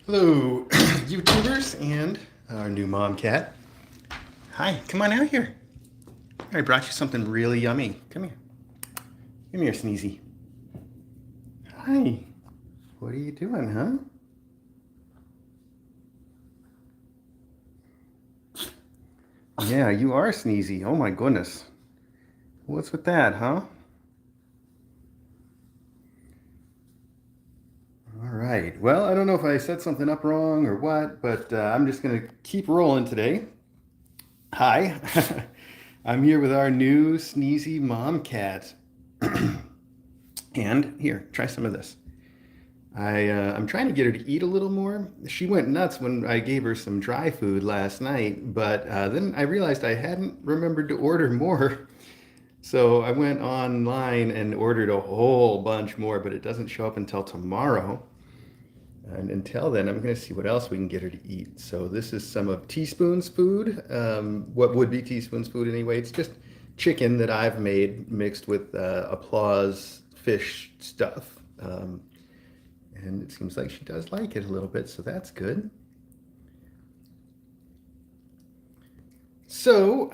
Hello, YouTubers and our new mom cat. Hi, come on out here. I brought you something really yummy. Come here. Come here, Sneezy. Hi. What are you doing, huh? Yeah, you are Sneezy. Oh my goodness. What's with that, huh? All right. Well, I don't know if I set something up wrong or what, but I'm just going to keep rolling today. Hi. I'm here with our new Sneezy mom cat. And here, try some of this. I'm trying to get her to eat a little more. She went nuts when I gave her some dry food last night, but then I realized I hadn't remembered to order more. So I went online and ordered a whole bunch more, but it doesn't show up until tomorrow. And until then, I'm going to see what else we can get her to eat. So this is some of Teaspoon's food. What would be Teaspoon's food anyway? It's just chicken that I've made mixed with Applause fish stuff. And it seems like she does like it a little bit, so that's good. So,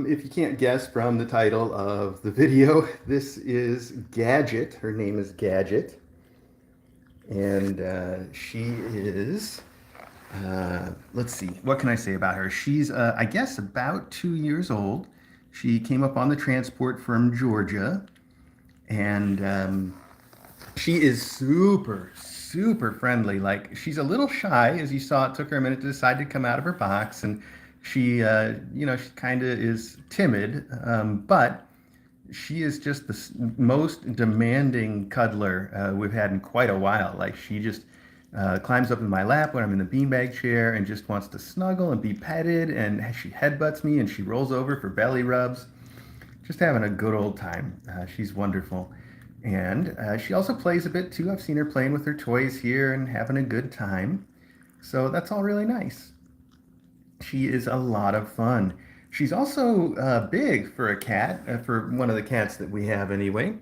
if you can't guess from the title of the video, this is Gadget. Her name is Gadget. And she is, let's see, what can I say about her? She's, I guess, about 2 years old. She came up on the transport from Georgia. And she is super friendly. Like, she's a little shy, as you saw. It took her a minute to decide to come out of her box, and she, she kind of is timid, but she is just the most demanding cuddler we've had in quite a while. Like, she just climbs up in my lap when I'm in the beanbag chair and just wants to snuggle and be petted, and she headbutts me and she rolls over for belly rubs. Just having a good old time. She's wonderful. And she also plays a bit too. I've seen her playing with her toys here and having a good time. So that's all really nice. She is a lot of fun. She's also big for a cat, for one of the cats that we have anyway.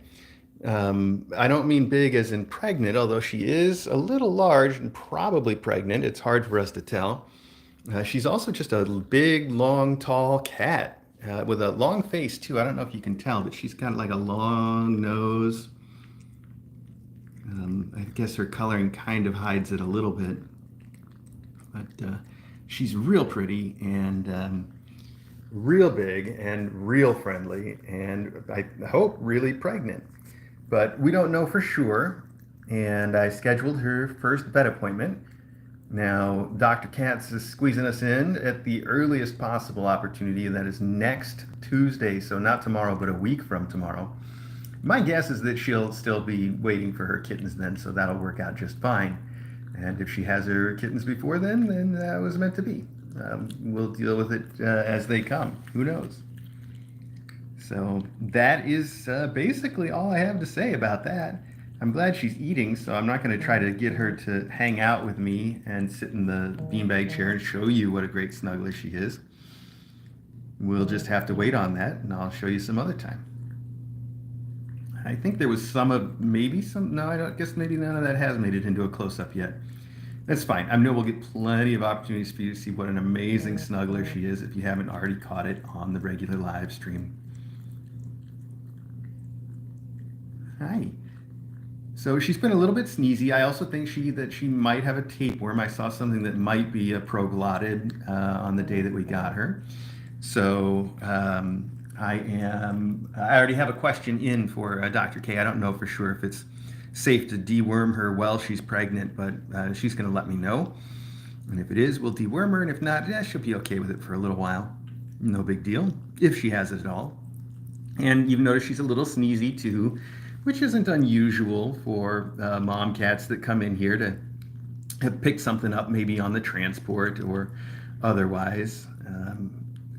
I don't mean big as in pregnant, although she is a little large and probably pregnant. It's hard for us to tell. She's also just a big, long, tall cat with a long face too. I don't know if you can tell, but she's got like a long nose. I guess her coloring kind of hides it a little bit, but she's real pretty and real big and real friendly, and I hope really pregnant. But we don't know for sure. And I scheduled her first vet appointment. Now, Dr. Katz is squeezing us in at the earliest possible opportunity. That is next Tuesday, so not tomorrow, but a week from tomorrow. My guess is that she'll still be waiting for her kittens then, so that'll work out just fine. And if she has her kittens before then that was meant to be. We'll deal with it as they come. Who knows? So that is basically all I have to say about that. I'm glad she's eating, so I'm not going to try to get her to hang out with me and sit in the beanbag chair and show you what a great snuggler she is. We'll just have to wait on that, and I'll show you some other time. I think there was no, I don't guess maybe none of that has made it into a close-up yet. That's fine. I know we'll get plenty of opportunities for you to see what an amazing snuggler she is if you haven't already caught it on the regular live stream. Hi. So she's been a little bit sneezy. I also think that she might have a tapeworm. I saw something that might be a proglotid on the day that we got her. So I already have a question in for Dr. K. I don't know for sure if it's safe to deworm her while she's pregnant, but she's going to let me know. And if it is, we'll deworm her. And if not, yeah, she'll be okay with it for a little while. No big deal, if she has it at all. And you've noticed she's a little sneezy too, which isn't unusual for mom cats that come in here to have picked something up maybe on the transport or otherwise.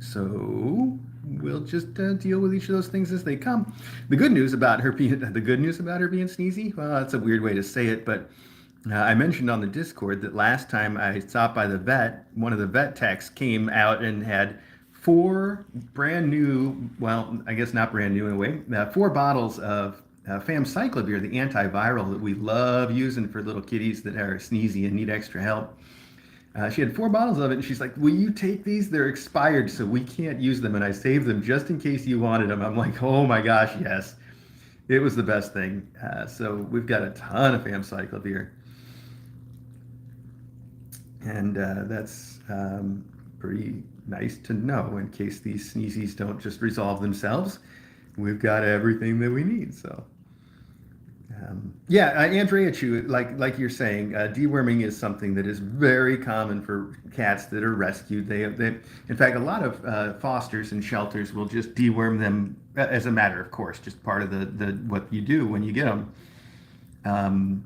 So we'll just deal with each of those things as they come. The good news about her being sneezy, well, that's a weird way to say it, but I mentioned on the Discord that last time I stopped by the vet, one of the vet techs came out and had 4 brand new, well, I guess not brand new in a way, 4 bottles of famciclovir, the antiviral that we love using for little kitties that are sneezy and need extra help. She had 4 bottles of it, and she's like, "Will you take these? They're expired, so we can't use them." And I saved them just in case you wanted them. I'm like, "Oh my gosh, yes!" It was the best thing. So we've got a ton of famciclovir, and that's pretty nice to know in case these sneezies don't just resolve themselves. We've got everything that we need. So. Yeah, Andrea Chu, like you're saying, deworming is something that is very common for cats that are rescued. In fact, a lot of fosters and shelters will just deworm them as a matter of course, just part of the what you do when you get them.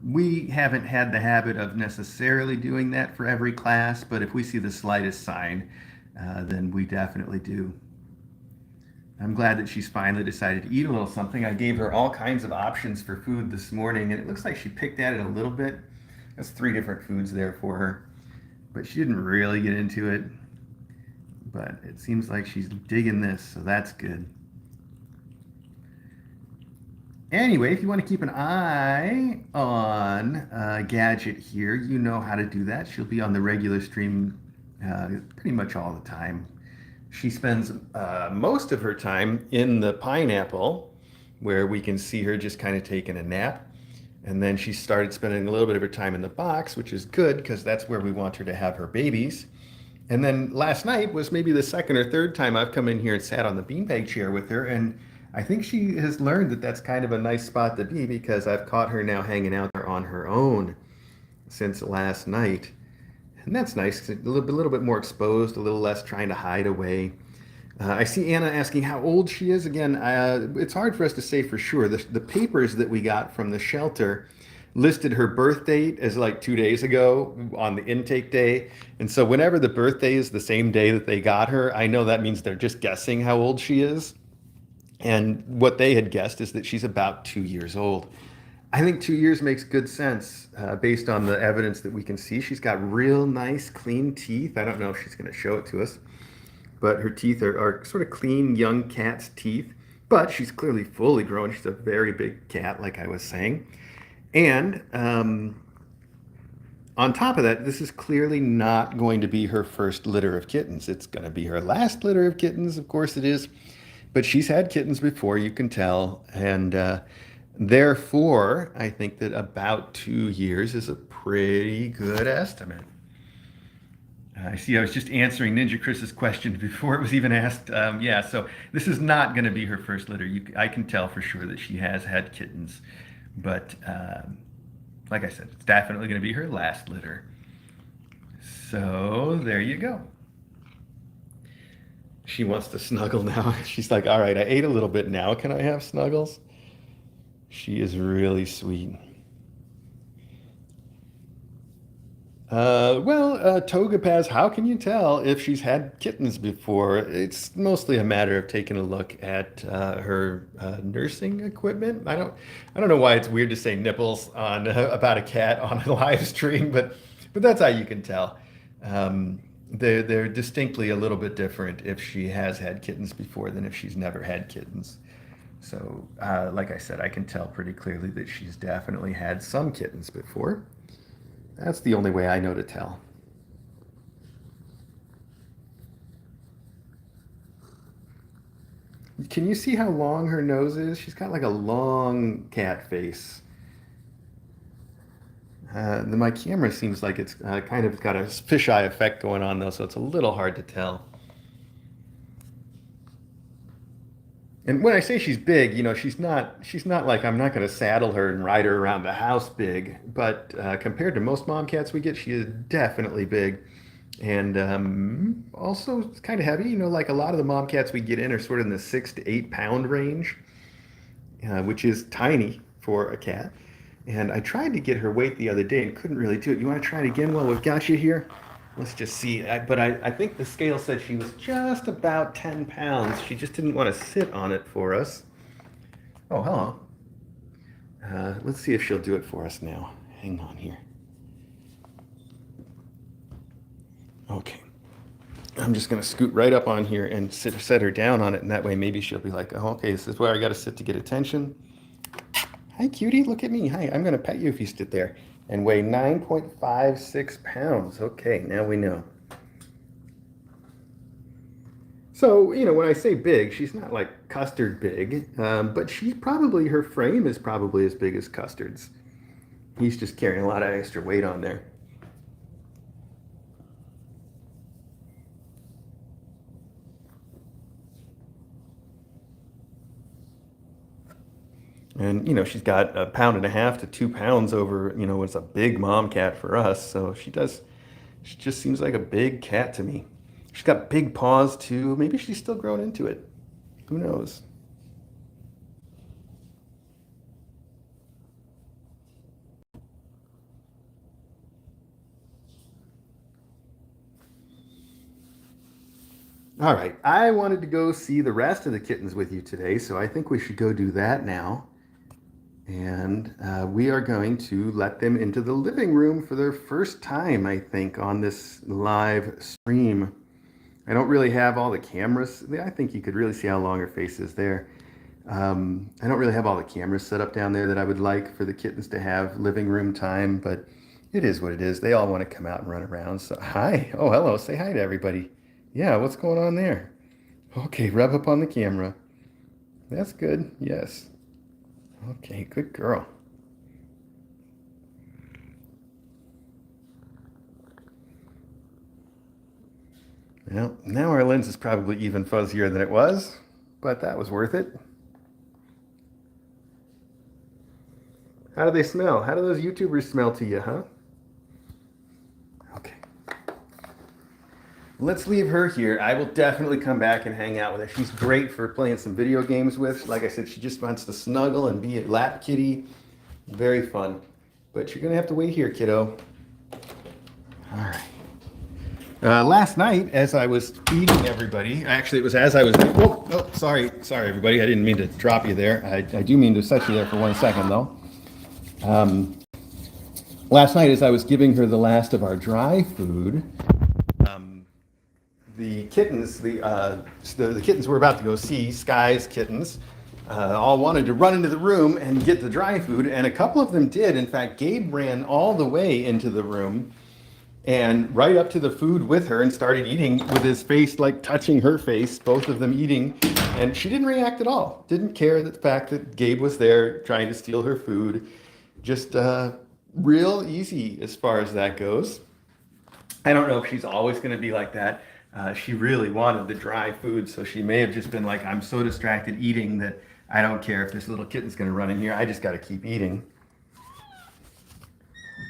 We haven't had the habit of necessarily doing that for every class, but if we see the slightest sign, then we definitely do. I'm glad that she's finally decided to eat a little something. I gave her all kinds of options for food this morning, and it looks like she picked at it a little bit. There's 3 different foods there for her, but she didn't really get into it. But it seems like she's digging this, so that's good. Anyway, if you want to keep an eye on Gadget here, you know how to do that. She'll be on the regular stream pretty much all the time. She spends most of her time in the pineapple, where we can see her just kind of taking a nap. And then she started spending a little bit of her time in the box, which is good because that's where we want her to have her babies. And then last night was maybe the second or third time I've come in here and sat on the beanbag chair with her. And I think she has learned that that's kind of a nice spot to be because I've caught her now hanging out there on her own since last night. And that's nice, a little bit more exposed, a little less trying to hide away. I see Anna asking how old she is. Again, it's hard for us to say for sure. The papers that we got from the shelter listed her birth date as like 2 days ago on the intake day. And so whenever the birthday is the same day that they got her, I know that means they're just guessing how old she is. And what they had guessed is that she's about 2 years old. I think 2 years makes good sense based on the evidence that we can see. She's got real nice, clean teeth. I don't know if she's going to show it to us, but her teeth are sort of clean, young cat's teeth. But she's clearly fully grown. She's a very big cat, like I was saying. And on top of that, this is clearly not going to be her first litter of kittens. It's going to be her last litter of kittens, of course it is. But she's had kittens before, you can tell. And therefore, I think that about 2 years is a pretty good estimate. I see I was just answering Ninja Chris's question before it was even asked. Yeah, so this is not going to be her first litter. I can tell for sure that she has had kittens. But like I said, it's definitely going to be her last litter. So there you go. She wants to snuggle now. She's like, all right, I ate a little bit now. Can I have snuggles? She is really sweet. Togopaz, how can you tell if she's had kittens before? It's mostly a matter of taking a look at her nursing equipment. I don't know why it's weird to say nipples on about a cat on a live stream, but that's how you can tell. They're distinctly a little bit different if she has had kittens before than if she's never had kittens. So, like I said, I can tell pretty clearly that she's definitely had some kittens before. That's the only way I know to tell. Can you see how long her nose is? She's got like a long cat face. My camera seems like it's kind of got a fisheye effect going on though, so it's a little hard to tell. And when I say she's big, you know, she's not like I'm not going to saddle her and ride her around the house big, but compared to most mom cats we get, she is definitely big. And also it's kind of heavy, you know, like a lot of the mom cats we get in are sort of in the 6 to 8 pound range, which is tiny for a cat. And I tried to get her weight the other day and couldn't really do it. You want to try it again while we've got you here? Let's just see. But I think the scale said she was just about 10 pounds. She just didn't want to sit on it for us. Oh, hello. Let's see if she'll do it for us now. Hang on here. Okay. I'm just going to scoot right up on here and set her down on it. And that way maybe she'll be like, oh, okay, this is where I got to sit to get attention. Hi, cutie. Look at me. Hi, I'm going to pet you if you sit there. And weigh 9.56 pounds. Okay, now we know. So, when I say big, she's not like Custard big, but her frame is probably as big as Custard's. He's just carrying a lot of extra weight on there. And, she's got 1.5 to 2 pounds over, it's a big mom cat for us. So she just seems like a big cat to me. She's got big paws too. Maybe she's still growing into it. Who knows? All right, I wanted to go see the rest of the kittens with you today, so I think we should go do that now. And we are going to let them into the living room for their first time, I think, on this live stream. I don't really have all the cameras. I think you could really see how long her face is there. I don't really have all the cameras set up down there that I would like for the kittens to have living room time, but it is what it is. They all want to come out and run around. So, hi. Oh, hello. Say hi to everybody. Yeah, what's going on there? Okay, rub up on the camera. That's good. Yes. Okay, good girl. Well, now our lens is probably even fuzzier than it was, but that was worth it. How do they smell? How do those YouTubers smell to you, huh? Okay. Let's leave her here. I will definitely come back and hang out with her. She's great for playing some video games with. Like I said, she just wants to snuggle and be a lap kitty. Very fun. But you're going to have to wait here, kiddo. All right. Last night, as I was feeding everybody, actually, it was as I was. Oh, sorry, everybody. I didn't mean to drop you there. I do mean to set you there for 1 second, though. Last night, as I was giving her the last of our dry food, the kittens, the kittens we're about to go see, Sky's kittens, all wanted to run into the room and get the dry food, and a couple of them did. In fact, Gabe ran all the way into the room and right up to the food with her and started eating with his face like touching her face, both of them eating. And she didn't react at all. Didn't care the fact that Gabe was there trying to steal her food. Just real easy as far as that goes. I don't know if she's always going to be like that. She really wanted the dry food, so she may have just been like, I'm so distracted eating that I don't care if this little kitten's going to run in here. I just got to keep eating.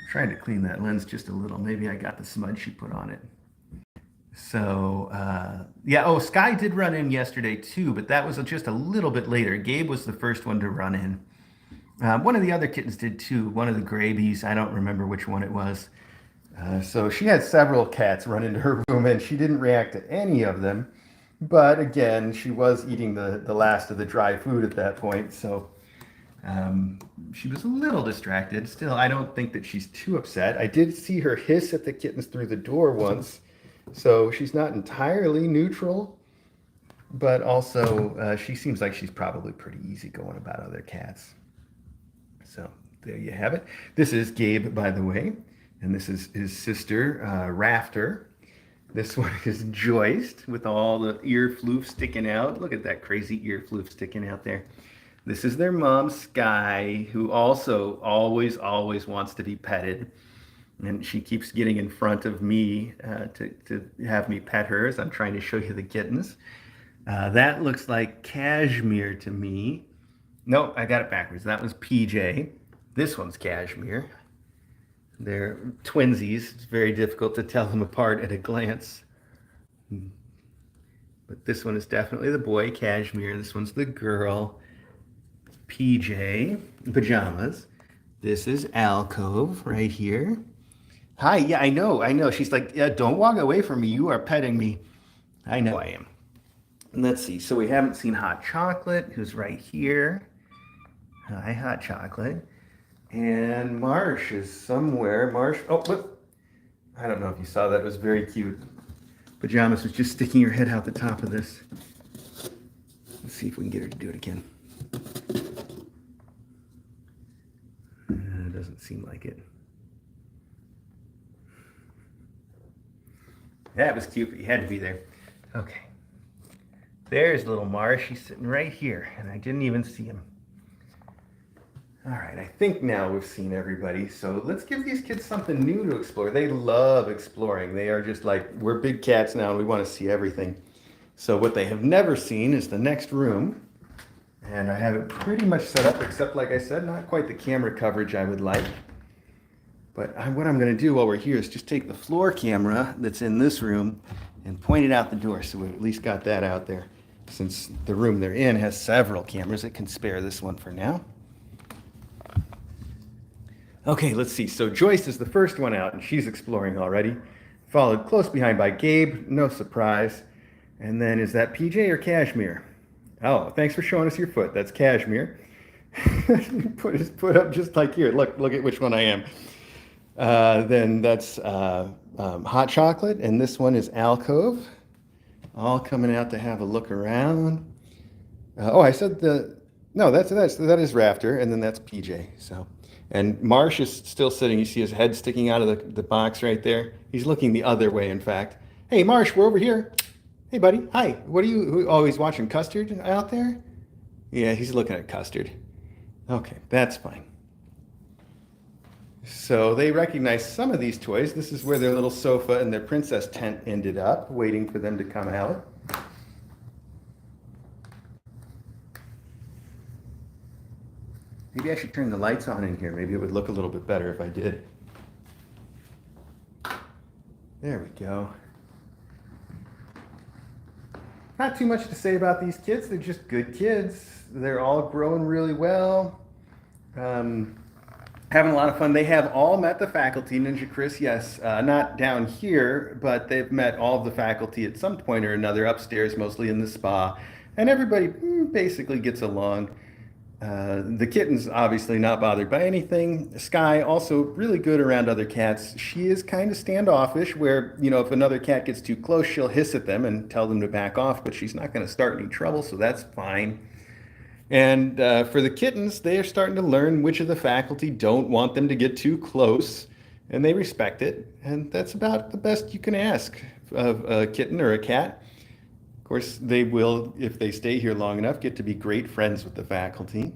Trying to clean that lens just a little. Maybe I got the smudge she put on it. So, yeah. Oh, Sky did run in yesterday too, but that was just a little bit later. Gabe was the first one to run in. One of the other kittens did too. One of the Grabies. I don't remember which one it was. So she had several cats run into her room, and she didn't react to any of them. But again, she was eating the last of the dry food at that point. So she was a little distracted. Still, I don't think that she's too upset. I did see her hiss at the kittens through the door once. So she's not entirely neutral. But also, she seems like she's probably pretty easygoing about other cats. So there you have it. This is Gabe, by the way. And this is his sister, Rafter. This one is Joyce with all the ear floof sticking out. Look at that crazy ear floof sticking out there. This is their mom, Sky, who also always wants to be petted. And she keeps getting in front of me to have me pet her as I'm trying to show you the kittens. That looks like Cashmere to me. No, I got it backwards. That was PJ. This one's Cashmere. They're twinsies. It's very difficult to tell them apart at a glance. But this one is definitely the boy, Cashmere. This one's the girl, PJ, pajamas. This is Alcove right here. Hi, yeah, I know. She's like, yeah, don't walk away from me. You are petting me. I know I am. And let's see. So we haven't seen Hot Chocolate, who's right here. Hi, Hot Chocolate. And Marsh is somewhere. Marsh, oh, look. I don't know if you saw that. It was very cute. Pajamas was just sticking her head out the top of this. Let's see if we can get her to do it again. doesn't seem like it. That was cute, but he had to be there. Okay. There's little Marsh. He's sitting right here, and I didn't even see him. All right, I think now we've seen everybody, so let's give these kids something new to explore. They love exploring. They are just like, we're big cats now, and we want to see everything. So what they have never seen is the next room, and I have it pretty much set up, except like I said, not quite the camera coverage I would like. But what I'm going to do while we're here is just take the floor camera that's in this room and point it out the door, so we've at least got that out there. Since the room they're in has several cameras, it can spare this one for now. Okay, let's see. So Joyce is the first one out, and she's exploring already. Followed close behind by Gabe, no surprise. And then is that PJ or Cashmere? Oh, thanks for showing us your foot. That's Cashmere. Put his foot up just like here. Look at which one I am. Then that's Hot Chocolate, and this one is Alcove. All coming out to have a look around. Oh, I said no, that is Rafter, and then that's PJ. So, and Marsh is still sitting. You see his head sticking out of the box right there. He's looking the other way, in fact. Hey, Marsh, we're over here. Hey, buddy. Hi. What are you? Oh, he's watching Custard out there? Yeah, he's looking at Custard. Okay, that's fine. So they recognize some of these toys. This is where their little sofa and their princess tent ended up, waiting for them to come out. Maybe I should turn the lights on in here. Maybe it would look a little bit better if I did. There we go. Not too much to say about these kids. They're just good kids. They're all growing really well. Having a lot of fun. They have all met the faculty, Ninja Chris, yes, not down here, but they've met all of the faculty at some point or another upstairs, mostly in the spa, and everybody basically gets along. The kitten's obviously not bothered by anything. Sky also really good around other cats. She is kind of standoffish where, if another cat gets too close, she'll hiss at them and tell them to back off, but she's not going to start any trouble, so that's fine. And for the kittens, they are starting to learn which of the faculty don't want them to get too close, and they respect it. And that's about the best you can ask of a kitten or a cat. Of course, they will, if they stay here long enough, get to be great friends with the faculty.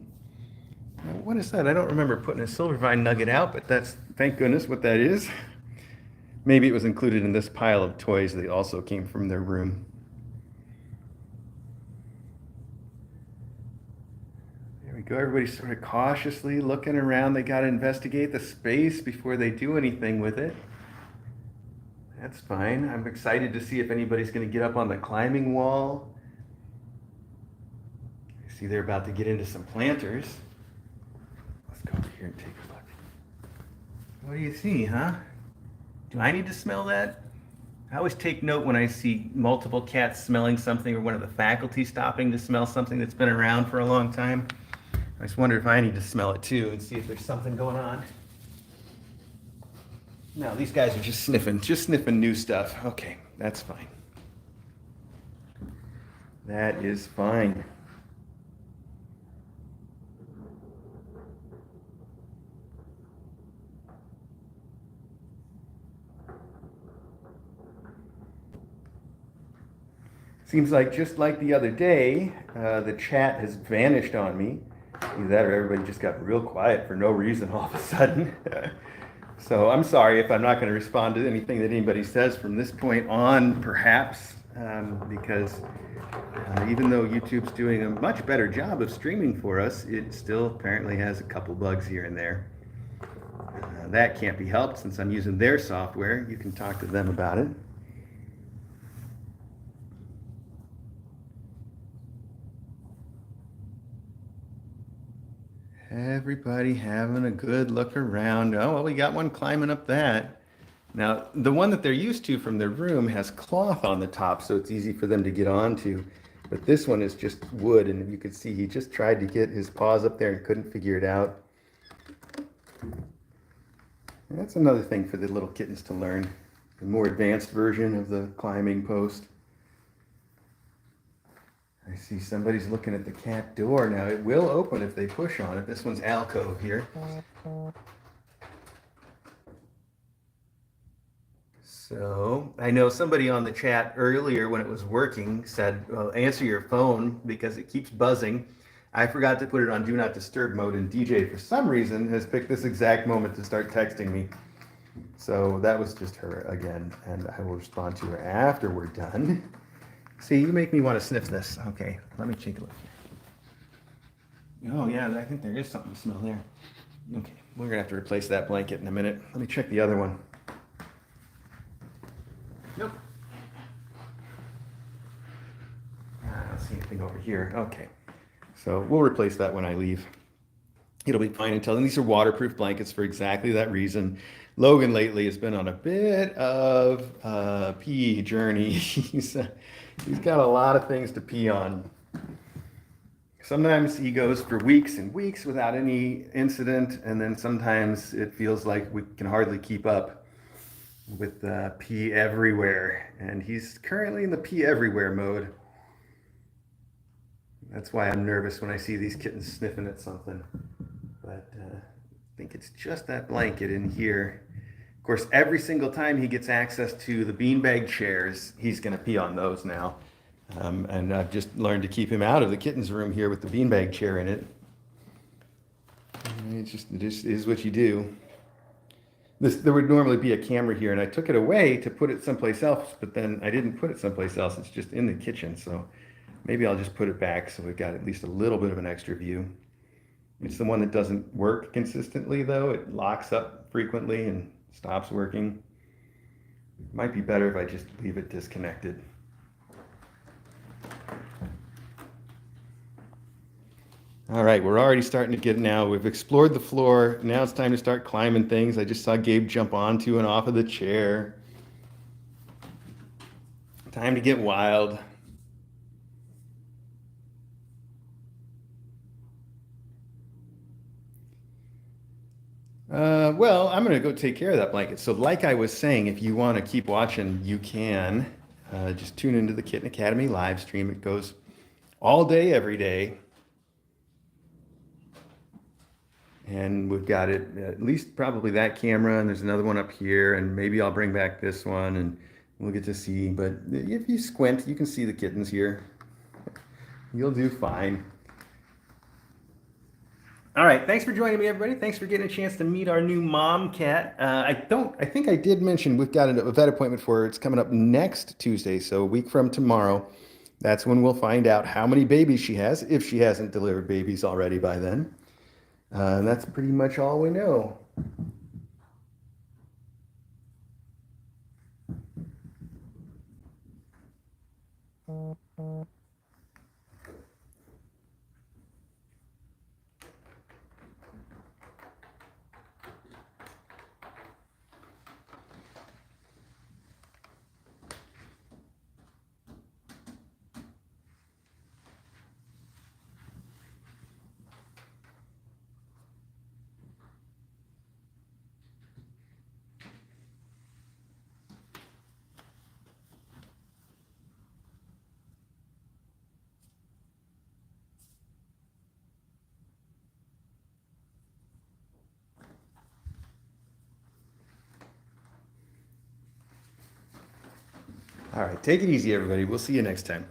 Now, what is that? I don't remember putting a Silvervine nugget out, but that's, thank goodness, what that is. Maybe it was included in this pile of toys that also came from their room. Go. Everybody's sort of cautiously looking around. They got to investigate the space before they do anything with it. That's fine. I'm excited to see if anybody's going to get up on the climbing wall. I see they're about to get into some planters. Let's go over here and take a look. What do you see, huh? Do I need to smell that? I always take note when I see multiple cats smelling something or one of the faculty stopping to smell something that's been around for a long time. I just wonder if I need to smell it too and see if there's something going on. No, these guys are just sniffing new stuff. Okay, that's fine. That is fine. Seems like just like the other day, the chat has vanished on me. Either that or everybody just got real quiet for no reason all of a sudden. So I'm sorry if I'm not going to respond to anything that anybody says from this point on, perhaps, because even though YouTube's doing a much better job of streaming for us, it still apparently has a couple bugs here and there. That can't be helped since I'm using their software. You can talk to them about it. Everybody having a good look around. Oh, well, we got one climbing up that. Now, the one that they're used to from their room has cloth on the top, so it's easy for them to get onto. But this one is just wood, and you can see he just tried to get his paws up there and couldn't figure it out. And that's another thing for the little kittens to learn. A more advanced version of the climbing post. I see somebody's looking at the cat door now. It will open if they push on it. This one's Alcove here. So I know somebody on the chat earlier when it was working said, well, answer your phone because it keeps buzzing. I forgot to put it on Do Not Disturb mode, and DJ, for some reason, has picked this exact moment to start texting me. So that was just her again, and I will respond to her after we're done. See, you make me want to sniff this. Okay, let me take a look here. Oh, yeah, I think there is something to smell there. Okay, we're going to have to replace that blanket in a minute. Let me check the other one. Nope. I don't see anything over here. Okay. So we'll replace that when I leave. It'll be fine until then. These are waterproof blankets for exactly that reason. Logan lately has been on a bit of a pee journey. He's got a lot of things to pee on. Sometimes he goes for weeks and weeks without any incident, and then sometimes it feels like we can hardly keep up with pee everywhere. And he's currently in the pee everywhere mode. That's why I'm nervous when I see these kittens sniffing at something. But I think it's just that blanket in here. Of course, every single time he gets access to the beanbag chairs, he's going to pee on those now. And I've just learned to keep him out of the kittens room here with the beanbag chair in it. It just is what you do. There would normally be a camera here, and I took it away to put it someplace else, but then I didn't put it someplace else. It's just in the kitchen, so maybe I'll just put it back so we've got at least a little bit of an extra view. It's the one that doesn't work consistently, though. It locks up frequently and stops working. Might be better if I just leave it disconnected. All right, we're already starting to get now. We've explored the floor. Now it's time to start climbing things. I just saw Gabe jump onto and off of the chair. Time to get wild. Well, I'm going to go take care of that blanket. So like I was saying, if you want to keep watching, you can. Just tune into the Kitten Academy live stream. It goes all day, every day. And we've got it, at least probably that camera, and there's another one up here, and maybe I'll bring back this one, and we'll get to see. But if you squint, you can see the kittens here. You'll do fine. All right, thanks for joining me, everybody. Thanks for getting a chance to meet our new mom cat. I think I did mention we've got a vet appointment for her. It's coming up next Tuesday, so a week from tomorrow. That's when we'll find out how many babies she has, if she hasn't delivered babies already by then. And that's pretty much all we know. All right, take it easy, everybody. We'll see you next time.